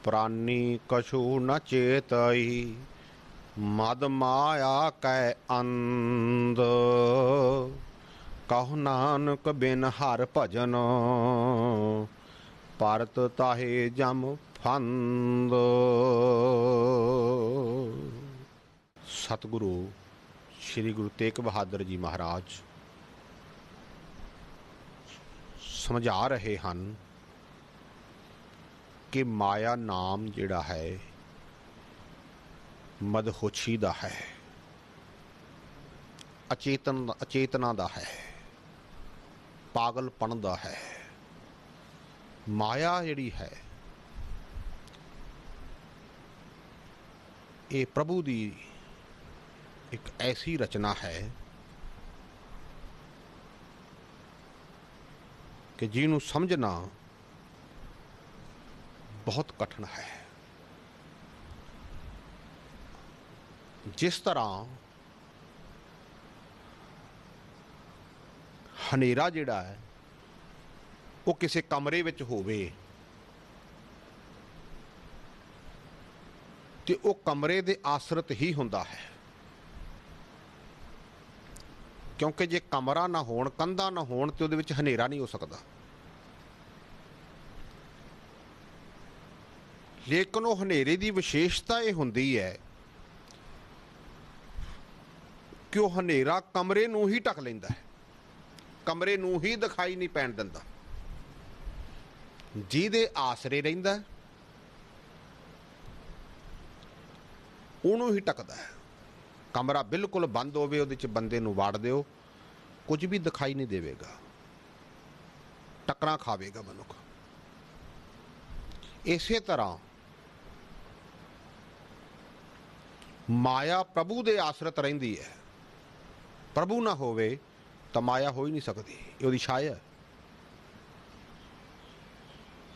प्राणी कछु न चेतई, मद माया कै अंध। कहो नानक बिन हर भजन, परत ताहे जम फंद। सतगुरु श्री गुरु तेग बहादुर जी महाराज समझा रहे हैं कि माया नाम जिहड़ा है मदहोशी दा है, अचेतना दा है, पागलपन दा है। माया जिहड़ी है ये प्रभु दी एक ऐसी रचना है कि जिन्हों समझना बहुत कठिन है। जिस तरह हनेरा जिहड़ा है वो किसी कमरे विच होवे ते वो कमरे दे आश्रित ही हुंदा है, क्योंकि जे कमरा ना होण, कंधा ना होण ते उहदे विच हनेरा नहीं हो सकता। लेकिन वो हनेरे की विशेषता यह हुंदी है कि वह हनेरा कमरे नूं ही ढक लैंदा है, कमरे नूं ही दिखाई नहीं पैण दिंदा। जिहदे आसरे रहिंदा उहनूं ही ढकदा है। कमरा बिल्कुल बंद होवे, उहदे च बंदे नूं वाड़ दिओ, कुछ भी दिखाई नहीं देवेगा, टक्करां खावेगा मनुख। इसे तरह माया प्रभु दे आश्रित रहिंदी है। प्रभु ना होवे तो माया हो ही नहीं सकती, ये उहदी छाया है।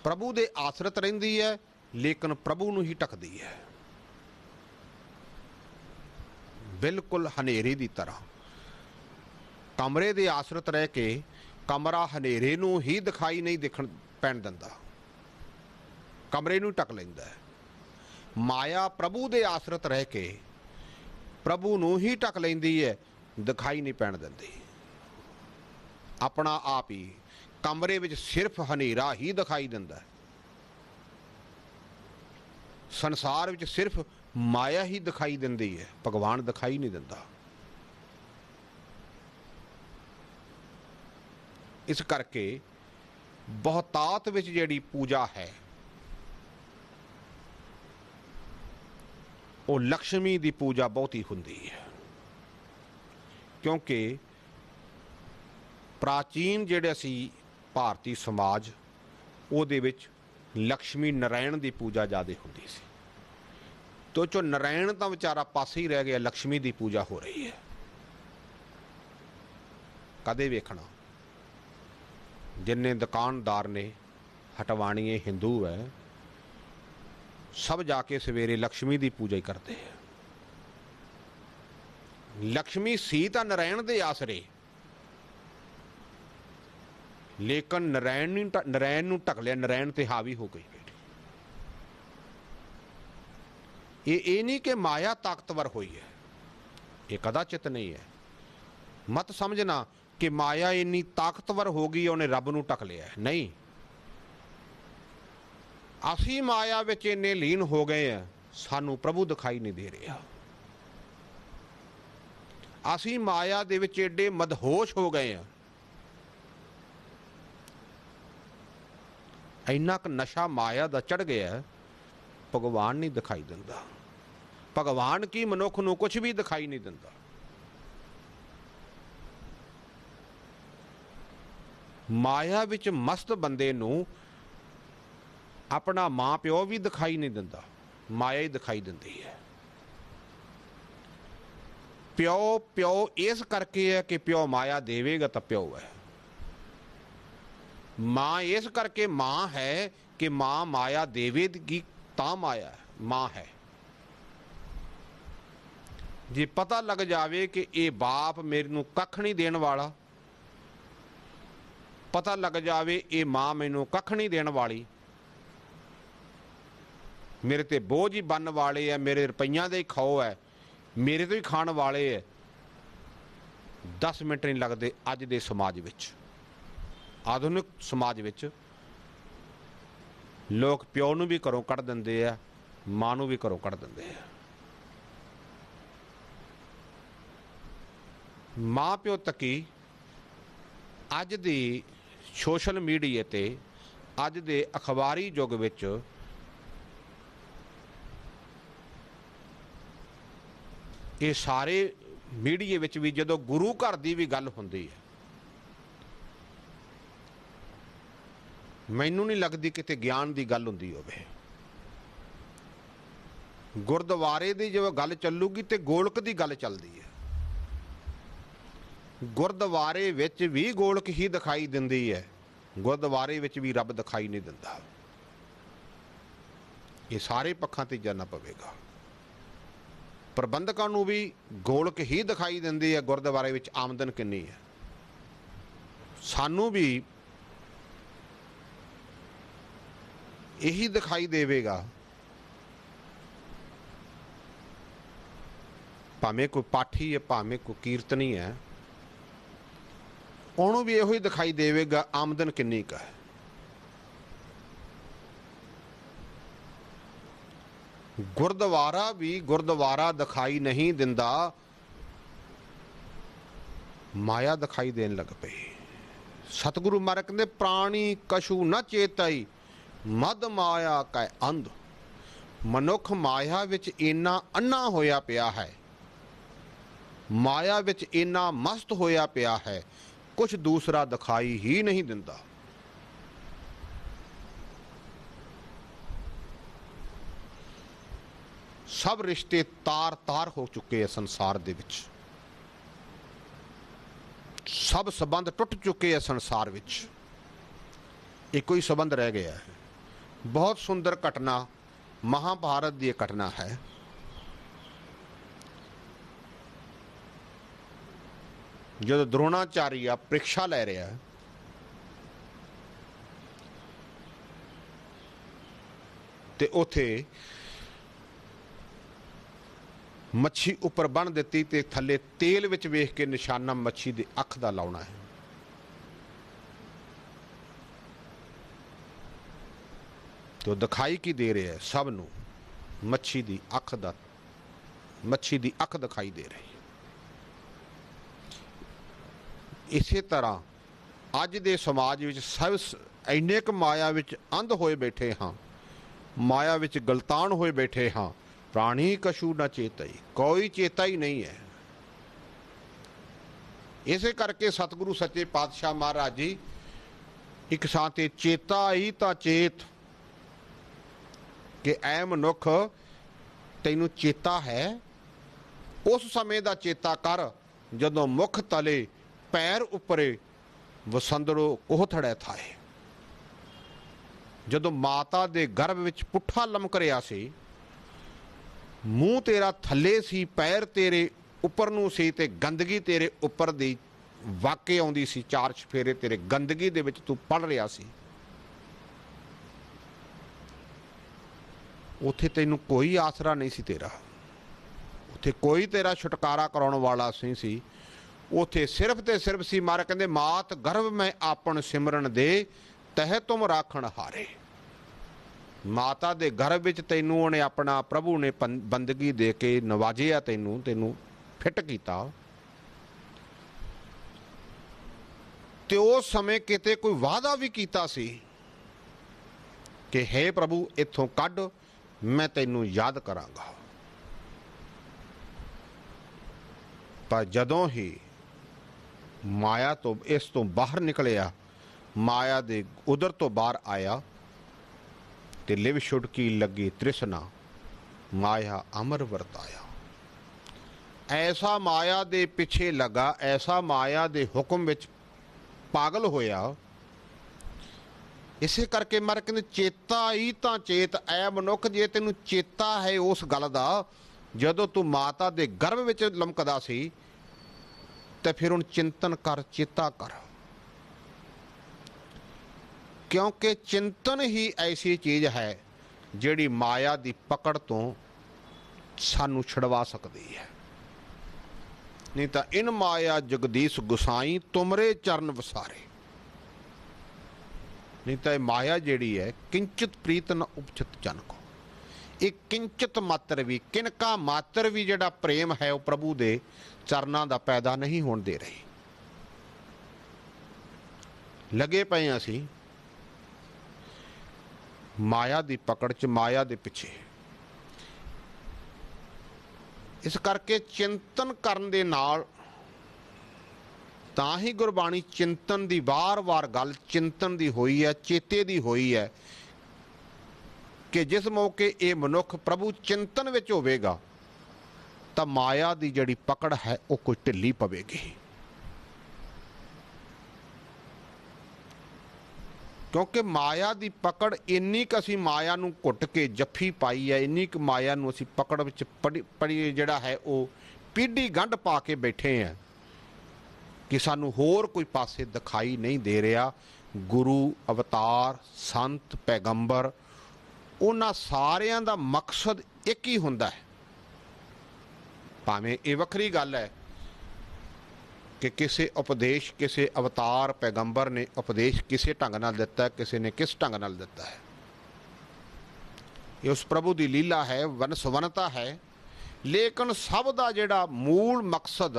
प्रभु दे आश्रित रहिंदी है लेकिन प्रभु नूं ही ढकदी है, बिल्कुल हनेरे की तरह। कमरे दे आश्रित रह के कमरा हनेरे नूं ही दिखाई नहीं दिखण पैण दिंदा, कमरे नूं ढक लैंदा है। माया प्रभु दे आश्रित रह के प्रभु नूं ही ढक लैंदी है, दिखाई नहीं पैण दिंदी। अपना आप ही कमरे विच सिर्फ हनेरा ही दिखाई दिंदा है, संसार विच सिर्फ माया ही दिखाई दिंदी है, भगवान दिखाई नहीं दिंदा। इस करके बहुतात विच जिहड़ी पूजा है वो लक्ष्मी की पूजा बहुत ही हुंदी है, क्योंकि प्राचीन जिहड़े असी भारतीय समाज उहदे विच लक्ष्मी नारायण की पूजा ज़्यादा हुंदी सी। तो जो नारायण तो बेचारा पासे ही रह गया, लक्ष्मी की पूजा हो रही है। कदे वेखना जिन्ने दुकानदार ने हटवाणीए हिंदू है, सब जाके सवेरे लक्ष्मी की पूजा ही करते हैं। लक्ष्मी सी तो नारायण दे आसरे, लेकिन नारायण नूं ढक लिया, नारायण ते हावी हो गई बेटी। ये नहीं कि माया ताकतवर हुई है, ये कदाचित नहीं है। मत समझना कि माया इन्नी ताकतवर हो गई उन्हें रब नूं ढक लिया, नहीं। असी माया विच इन्ने लीन हो गए हैं, सानू प्रभु दिखाई नहीं दे रहा। असी माया दे विच एडे मदहोश हो गए हैं, इन्ना क नशा माया दा चढ़ गया है, भगवान नहीं दिखाई दिंदा। भगवान की मनुख नूं कुछ भी दिखाई नहीं दिंदा। माया विच मस्त बंदे नूं अपना मां प्यो भी दिखाई नहीं दिंदा, माया ही दिखाई दिंदी है। प्यो प्यो इस करके है कि प्यो माया देवेगा तो प्यो है। मां इस करके मां है कि मां माया देवेगी ता माया मां है। जे पता लग जावे कि ये बाप मेरे नूं कख नहीं देण वाला, पता लग जावे ये मां मैनू कख नहीं देण वाली, मेरे ते बोझ ही बनने वाले है, मेरे रुपइयां दे ही खाओ है, मेरे तो ही खाण वाले है। 10 मिनट नहीं लगते अज दे समाज विच, आधुनिक समाज विच लोग प्यो नूं भी घरों कढ़ दिंदे आ, मां नूं भी घरों कढ़ दिंदे आ। मां प्यो तकी अज दी सोशल मीडिया ते, अज दे अखबारी युग विच ये सारे मीडिया विच भी जदों गुरु घर की भी गल हुंदी है, मैनू नहीं लगती किते ज्ञान की गल हुंदी होवे। गुरद्वारे की जो गल चलूगी तो गोलक की गल चलती है। गुरद्वारे विच भी गोलक ही दिखाई दिंदी है, गुरद्वारे विच भी रब दिखाई नहीं दिंदा। ये सारे पक्षां ते जाना पवेगा। प्रबंधकां नूं भी गोलक ही दिखाई दिंदी है, गुरद्वारे विच आमदन कितनी है। सानू भी यही दिखाई देवेगा, भावें कोई पाठी है, भावें कोई कीर्तनी है, उन्होंने भी यही दिखाई देवेगा आमदन कितनी का है। गुरद्वारा भी गुरद्वारा दिखाई नहीं दिंदा, माया दिखाई देन लग पई। सतगुरु महाराज कहते प्राणी कशु न चेताई, मद माया कै अंध। मनुख माया विच इन्ना अन्ना होया पिया है, माया विच इन्ना मस्त होया पिया है, कुछ दूसरा दिखाई ही नहीं दिंदा। सब रिश्ते तार तार हो चुके हैं संसार दे विच, सब संबंध टुट चुके हैं संसार विच, एक ही संबंध रह गया है। बहुत सुंदर घटना महाभारत की घटना है। जो द्रोणाचार्य परीक्षा ले रहा है, ते उथे मच्छी उपर बन दी, ते थले तेल विच वेख के निशाना मच्छी की अख का लाउना है। तो दिखाई की दे रहे है सब नू, मच्छी की अख दा, मच्छी की अख दिखाई दे रही। इसे तरह अज दे समाज विच सब इन्ने क माया विच अंध होए बैठे हाँ, माया विच गलतान होए बैठे हाँ। प्राणी कशु न चेताई, कोई चेता ही नहीं है। इसे करके सतगुरु सच्चे पातशाह महाराज जी एक साथे चेता ही ता चेत, कि ऐ मनुख तैनू चेता है उस समय का चेता कर जदों मुख तले पैर उपरे वसंदड़ो कोहथड़े थाए। जदों माता दे गर्भ विच पुट्ठा लमक रहा सी, मूँह तेरा थले सी, पैर तेरे उपर नूं सी, ते गंदगी तेरे उपर दी वाके आउंदी सी, चार चफेरे तेरे गंदगी दे विच तू पड़ रहा सी। उत्थे तैनू कोई आसरा नहीं सी तेरा, उत्थे कोई तेरा छुटकारा कराउण वाला नहीं सी। उत्थे सिर्फ ते सिर्फ सी मार कहंदे मात गर्भ में आपन सिमरन दे, तह तुम राखण हारे। माता दे गर्भ विच तैनू उहने अपना प्रभु ने बंदगी दे के नवाजिया, तैनू तैनू फिट कीता। ते उस समय किते कोई वादा भी कीता सी कि हे प्रभु इत्थों कढ, मैं तैनू याद करांगा। पर जदों ही माया तो इस तो बाहर निकलिया, माया दे उधर तो बाहर आया, ते लिव छुड़की लगी तृष्णा, माया अमर वरताया। ऐसा माया दे पिछे लगा, ऐसा माया दे हुक्म विच पागल होया। इसे करके मर कहंदे चेता ही तां चेत, ऐ मनुख जे तैनू चेता है उस गल दा जदों तू माता दे गर्भ विच लमकदा सी, ते फिर हुण चिंतन कर, चेता कर। क्योंकि चिंतन ही ऐसी चीज है ਜਿਹੜੀ ਮਾਇਆ ਦੀ ਪਕੜ ਤੋਂ ਸਾਨੂੰ ਛਡਵਾ ਸਕਦੀ ਹੈ। ਨਹੀਂ ਤਾਂ ਇਨ ਮਾਇਆ ਜਗਦੀਸ਼ ਗੁਸਾਈ ਤੁਮਰੇ ਚਰਨ ਵਸਾਰੇ। नहीं तो माया जिहड़ी है किंचित प्रीत न उपचित जन को, एक किंचित मात्र भी किनका मात्र भी जिहड़ा प्रेम है वह प्रभु दे चरनां दा पैदा नहीं होण दे रही। लगे पे असीं माया दी पकड़ च, माया दे पिछे। इस करके चिंतन करन दे नाल ਤਾਂ ਹੀ ਗੁਰਬਾਣੀ चिंतन की वार-वार गल चिंतन की हुई है, चेते की हुई है कि जिस मौके ये मनुख प्रभु चिंतन विच होवेगा तो माया की जिहड़ी पकड़ है वो कोई ढिली पवेगी। क्योंकि माया की पकड़ इन्नी क असीं माया नूं घुट के जफ्फी पाई है, इन्नी क माया नूं असीं पकड़ विच पड़ी जिहड़ा है वो पीढ़ी गंढ पा के बैठे हैं कि सानू होर कोई पासे दिखाई नहीं दे रहा। गुरु अवतार संत पैगंबर उन्हां सारियां दा मकसद एक ही हुंदा है। भावें ये वखरी गल है कि किसी उपदेश किसी अवतार पैगंबर ने उपदेश किसी ढंग नाल दिता है, किसी ने किस ढंग नाल दिता है। ये उस प्रभु की लीला है, वनसवनता है। लेकिन सब दा जिहड़ा मूल मकसद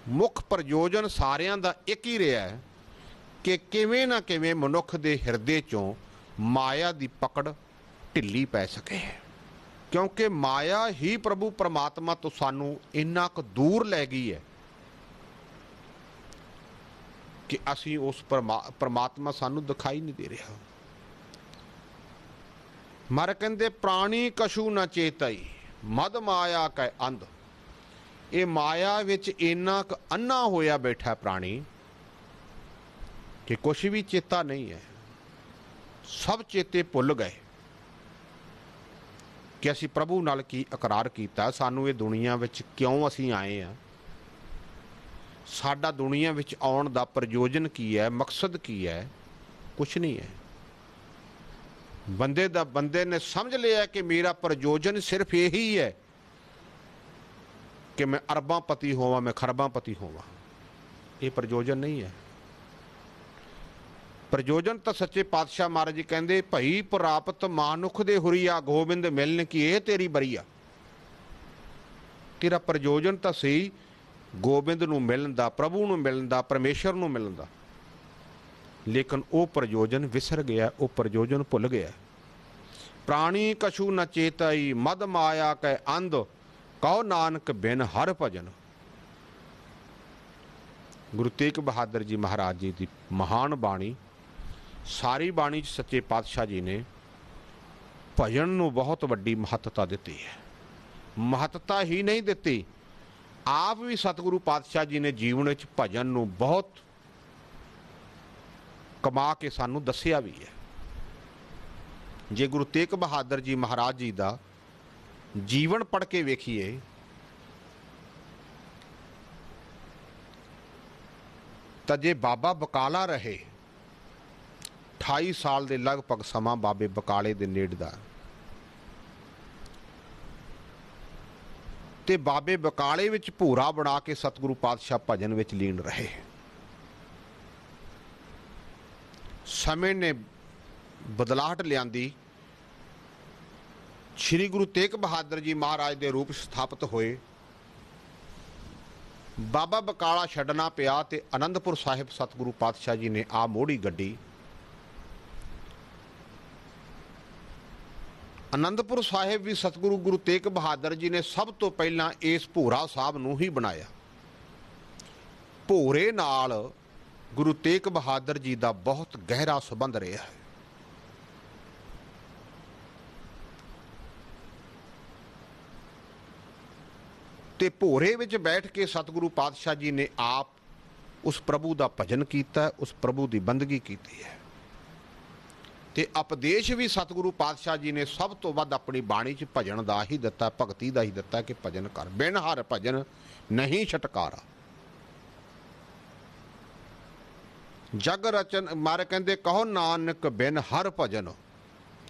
मुख प्रयोजन सारियां दा एक ही रहा है कि किवें ना किवें मनुख दे हिरदे चों माया दी पकड़ ढिली पै सके। क्योंकि माया ही प्रभु परमात्मा तो सानू इन्ना क दूर लै गई है कि असीं उस परमात्मा सानू दिखाई नहीं दे रहा। मर कहंदे प्राणी कशु न चेतई मद माया कै अंध। ये माया विच इन्ना क अन्ना होया बैठा प्राणी कि कुछ भी चेता नहीं है। सब चेते भुल गए कि असी प्रभु नाल की इकरार कीता, सानू ये दुनिया विच क्यों असी आए हैं, साडा दुनिया विच आउण दा प्रयोजन की है, मकसद की है। कुछ नहीं है। बंदे ने समझ लिया कि मेरा प्रयोजन सिर्फ यही है कि मैं अरबांपति होवां, मैं खरबांपति होवां। ये प्रयोजन नहीं है। प्रयोजन तो सच्चे पातशाह महाराज जी कहते भई प्राप्त मानुख दे हुरिया गोबिंद मिलन की ये तेरी बरिया। तेरा प्रयोजन तो सही गोबिंद नूं मिलन दा, प्रभु नूं मिलन दा, परमेश्वर नूं मिलन दा। लेकिन वो प्रयोजन विसर गया, वो प्रयोजन भुल गया। प्राणी कछु न चेतई मद माया कै अंध कहो नानक बिन हर भजन। गुरु तेग बहादुर जी महाराज जी की महान बाणी, सारी बाणी सच्चे पातशाह जी ने भजन नूं बहुत वड्डी महत्ता दी है। महत्ता ही नहीं दी, आप भी सतगुरु पातशाह जी ने जीवन में भजन नूं बहुत कमा के सानू दस्सिया भी है। जे गुरु तेग बहादुर जी महाराज जी का जीवन पढ़ के वेखिए तो जे बाबा बकाला रहे 28 साल के लगभग समा बाबे बकाले के नेड़ दा, ते बाबे बकाले विच भूरा बना के सतगुरु पातशाह भजन विच लीन रहे। समय ने बदलाहट लियांदी, श्री गुरु तेग बहादुर जी महाराज के रूप स्थापित होए। बाबा बकाला छड्डना पिया ते आनंदपुर साहिब सतगुरु पातशाह जी ने आ मोड़ी गड्डी। आनंदपुर साहिब भी सतगुरु गुरु तेग बहादुर जी ने सब तो पहला इस भूरा साहब नूं ही बनाया। भूरे नाल गुरु तेग बहादुर जी का बहुत गहरा संबंध रहा है। ते भोरे विच बैठ के सतगुरु पातशाह जी ने आप उस प्रभु का भजन किया, उस प्रभु की बंदगी की है। ते उपदेश भी सतगुरु पातशाह जी ने सब तो वध अपनी बाणी च भजन का ही दिता, भगती का ही दिता कि भजन कर, बिन हर भजन नहीं छटकारा। जग रचन मारे कहते कहो नानक बिन हर भजन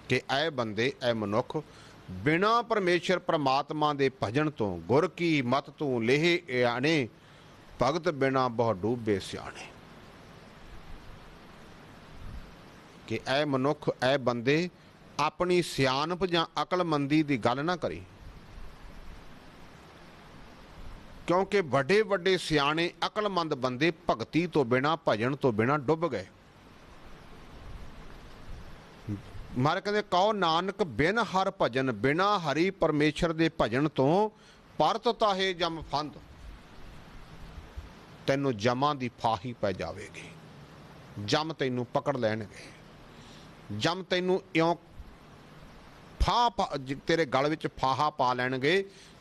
कि ऐ बंदे ऐ मनुख बिना परमेश्वर परमात्मा दे भजन तो गुर की मत तू लेहे आने भगत बिना बहु डूबे सियाने। कि ऐ मनुख ऐ बंदे अपनी सियानप जां अकलमंदी की गल ना करी, क्योंकि बड़े बड़े सियाने अकलमंद बंदे भगती तो बिना भजन तो बिना डुब गए। महाराज कहते कहो नानक बिन हर भजन बिना हरि परमेश्वर दे भजन तो परत ताहे जम फंद। तैनू जमां दी फाही पै जावेगी, जम तैनू पकड़ लैणगे, जम तैनू इयों तेरे गल विच फाहा पा लैणगे,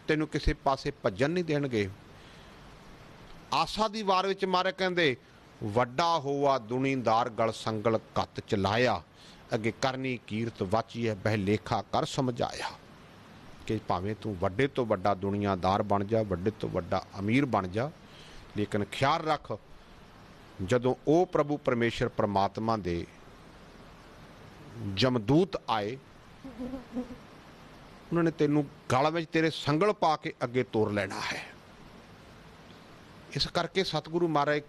तैनू किसी पासे भजन नहीं देणगे। आसा दी वार विच महाराज कहंदे वड्डा होआ दुनीदार गल संगल कत चलाया, अगे करनी कीरत वाचिए बह लेखा कर समझाया। कि भावें तू वड्डे तो वड्डा दुनियादार बन जा, वड्डे तो वड्डा अमीर बन जा, लेकिन ख्याल रख जदों ओ प्रभु परमेश्वर परमात्मा दे जमदूत आए, उन्होंने तेनू गल में तेरे संगल पा के अगे तोर लेना है। इस करके सतगुरु महाराज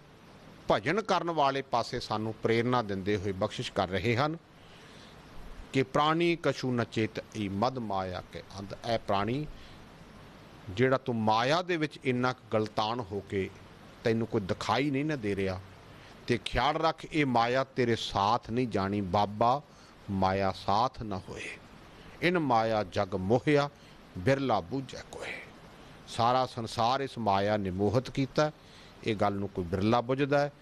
भजन करने वाले पासे सानू प्रेरणा देंदे हुए बख्शिश कर रहे हैं कि प्राणी कछू न चेत ई मद माया के अंध। ऐ प्राणी जेड़ा तू माया दे विच इन्ना गलतान हो के तैनू कोई दिखाई नहीं ना दे रहा, ते ख्याल रख ये माया तेरे साथ नहीं जानी, बाबा माया साथ न होए। इन माया जग मोहिया बिरला बूझे कोए। सारा संसार इस माया ने मोहित किया, ये गल नूं कोई बिरला बुझदा है।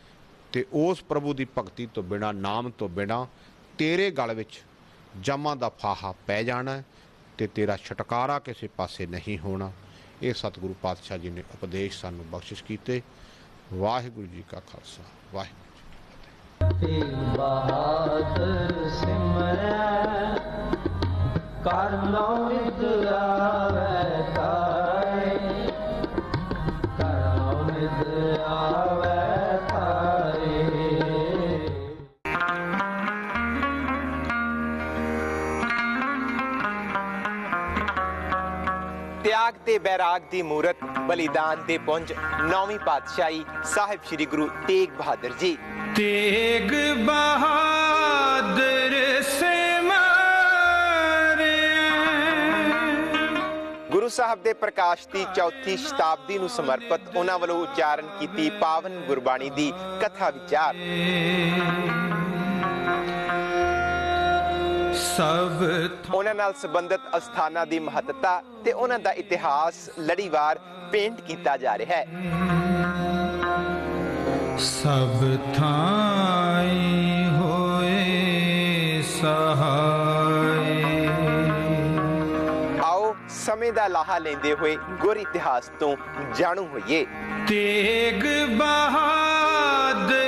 ते उस प्रभु की भगती तो बिना नाम तो बिना तेरे गल विच जमां दा फाहा पै जाना है, ते तेरा छुटकारा किसी पासे नहीं होना। ये सतगुरु पातशाह जी ने उपदेश सानू बख्शिश कीते। वाहिगुरु जी का खालसा, वाहिगुरु जी की फतेह। बहादुर सिमरै कर लो नित आवे तारे, कर लो नित आवे तारे। त्याग ते बैराग दी मूरत बलिदान दे पुंज नौवीं पातशाही साहिब श्री गुरु तेग बहादुर जी। तेग बहादुर से मारे। गुरु साहब दे प्रकाश दी चौथी शताब्दी नूं समर्पित उन्हां वल्लों उच्चारण कीती पावन गुरबाणी दी कथा विचार। उन्हां नाल संबंधित अस्थानां दी महत्ता ते उन्हां दा इतिहास लड़ीवार पेंट कीता जा रहा है। सब थाई होए सहाय। आओ समय दा लाहा लेंदे हुए गुर इतिहास तो जाणू होइए। तेग बहादुर